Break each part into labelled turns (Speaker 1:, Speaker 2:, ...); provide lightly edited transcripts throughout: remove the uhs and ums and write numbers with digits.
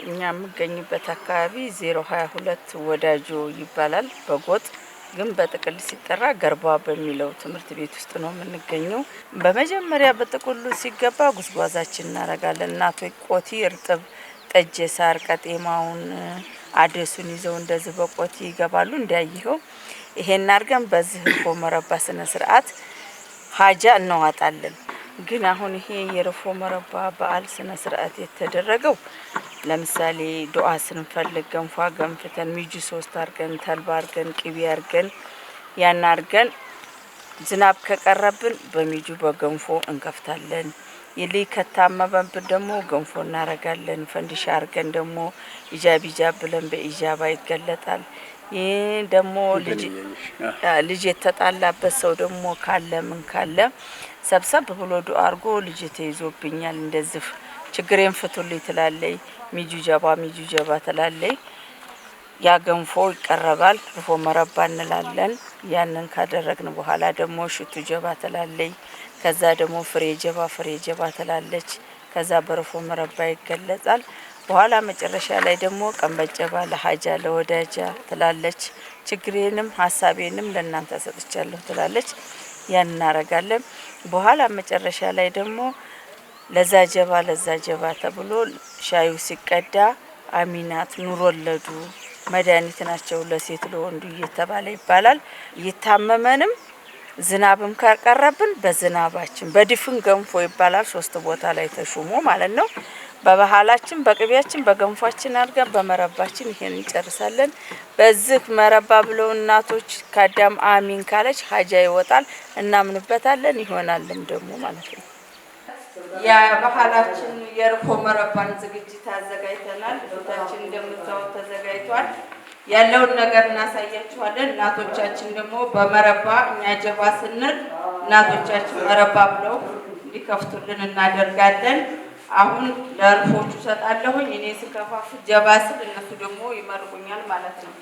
Speaker 1: እኛ የምገኝበት አካባቢ 022 ወዳጆ ይባላል በጎጥ ግን በጥቅል ሲጠራ ገርባ በሚለው ትምህርት ቤት ውስጥ ነው የምንገኘው። በመጀመሪያ በጥቅሉ ሲገባ ጉዝጓዛችን እናረጋለን። እናቶች ቆቲ እርጥብ ጠጅ ሳር ቀጤማውን አደሱን ይዘው እንደዚህ በቆቲ ይገባሉ። እንዲያይኸው ይሄን አርገን በዚህ ፎመረባ ስነ ስርዓት ሀጃ እናዋጣለን። ግን አሁን ይሄ የረፎ መረባ በዓል ስነ ስርዓት የተደረገው ለምሳሌ ዱዓ ስንፈልግ ገንፏ ገንፍተን ሚጁ 3 አርገን ተልባ አርገን ቅቤ አርገን ያን አርገን ዝናብ ከቀረብን በሚጁ በገንፎ እንከፍታለን። ይልይ ከታመመብን ደግሞ ገንፎ እናረጋለን። ፈንዲሻ አርገን ደግሞ ኢጃቢጃ ብለን በኢጃባ ይገለጣል። ይሄ ደግሞ ልጅ የተጣላበት ሰው ደግሞ ካለ ምን ካለ ሰብሰብ ብሎ ዱዓ አርጎ ልጅ ተይዞብኛል እንደዚህ ችግሬን ፍቱልኝ ትላለች። ሚጁ ጀባ ትላለች። ያ ገንፎ ይቀርባል። ረፎ መረባ እንላለን። ያንን ካደረግን በኋላ ደግሞ ሽቱ ጀባ ትላለች። ከዛ ደግሞ ፍሬ ጀባ ትላለች። ከዛ በረፎ መረባ ይገለጻል። በኋላ መጨረሻ ላይ ደግሞ ቀንበጨባ ለሀጃ ለወዳጃ ትላለች። ችግሬንም ሐሳቤንም ለእናንተ ሰጥቻለሁ ትላለች። ያን እናረጋለን። በኋላ መጨረሻ ላይ ደግሞ ለዛ ጀባ ተብሎ ሻዩ ሲቀዳ አሚናት ኑር ወለዱ መድኃኒት ናቸው ለሴት ለወንዱ እየተባለ ይባላል። ይታመመንም ዝናብም ካቀረብን በዝናባችን በድፍን ገንፎ ይባላል። 3 ቦታ ላይ ተሹሞ ማለት ነው። በባህላችን በቅቤያችን በገንፏችን አድርገን በመረባችን ይሄን እንጨርሳለን። በዚህ መረባ ብለው እናቶች ካዳም አሚን ካለች ሀጃ ይወጣል። እናምንበታለን ይሆናልም ደግሞ ማለት ነው። ያ ባህላችን የረፎ መረባን ዝግጅት አዘጋጅተናል። ቦታችን እንደምታዩት ተዘጋጅቷል። ያለውን ነገር እናሳያችኋለን። እናቶቻችን ደግሞ በመረባ እኛ ጀባ ስንል እናቶቻችን መረባ ብለው እንዲከፍቱልን እናደርጋለን። አሁን ለርፎቹ ሰጣለሁኝ። እኔ ስከፋፍ ጀባ ስል እነሱ ደግሞ ይመርቁኛል ማለት ነው።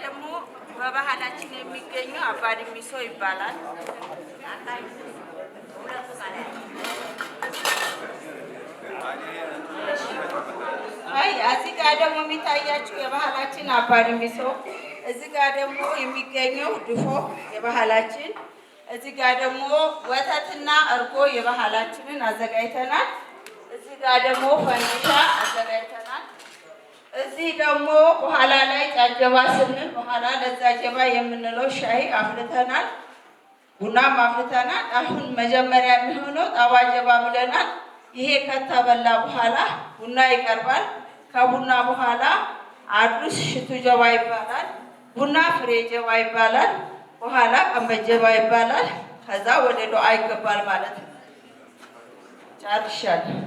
Speaker 1: ደግሞ በባህላችን የሚገኘው አባድሚሶ ይባላል። አይ እዚህ ጋር ደግሞ የሚታያችሁ የባህላችን አባድሚሶ፣ እዚህ ጋር ደግሞ የሚገኘው ድፎ የባህላችን፣ እዚህ ጋር ደግሞ ወተትና እርጎ የባህላችንን አዘጋጅተናል። እዚህ ጋር ደግሞ ፈንዲሻ አዘጋጅተናል። እዚህ ደግሞ በኋላ ላይ ጫጀባ ስንል በኋላ ለዛ ጀባ የምንለው ሻይ አፍልተናል፣ ቡናም አፍልተናል። አሁን መጀመሪያ የሚሆነው ጣባ ጀባ ብለናል። ይሄ ከተበላ በኋላ ቡና ይቀርባል። ከቡና በኋላ አዱስ ሽቱ ጀባ ይባላል። ቡና ፍሬ ጀባ ይባላል። በኋላ ቀንበ ጀባ ይባላል። ከዛ ወደ ዱዓ ይገባል ማለት ነው። ጨርሻለሁ።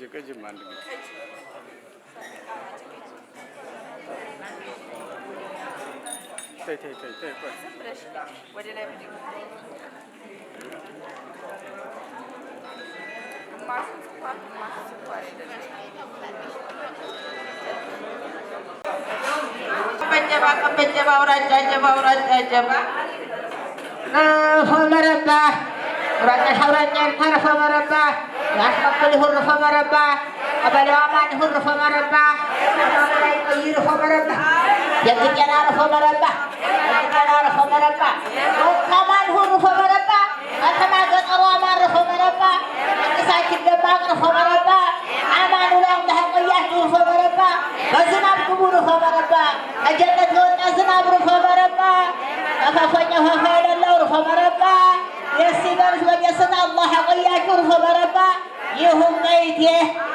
Speaker 2: Kerja mana? Tay.
Speaker 1: Boleh lah video. Penjaba orang jaba.
Speaker 3: Meraba. Orang harfa meraba. Asbaqul hurfa meraba. Abalaman hurfa meraba. Ayir hurfa meraba. Yadikana hurfa meraba. Yadikana hurfa meraba. Kaman hurfa meraba. Atamagan awaman hurfa meraba. Sakit debak hurfa meraba. Aman ulang dah qiyah hurfa meraba. Bazinab kubur hurfa meraba. Ajannat gon aznab hurfa meraba. Afafanya hafalillah hurfa meraba. Yasibar wajasna Allah qiyah hurfa meraba. Yuhum gaitih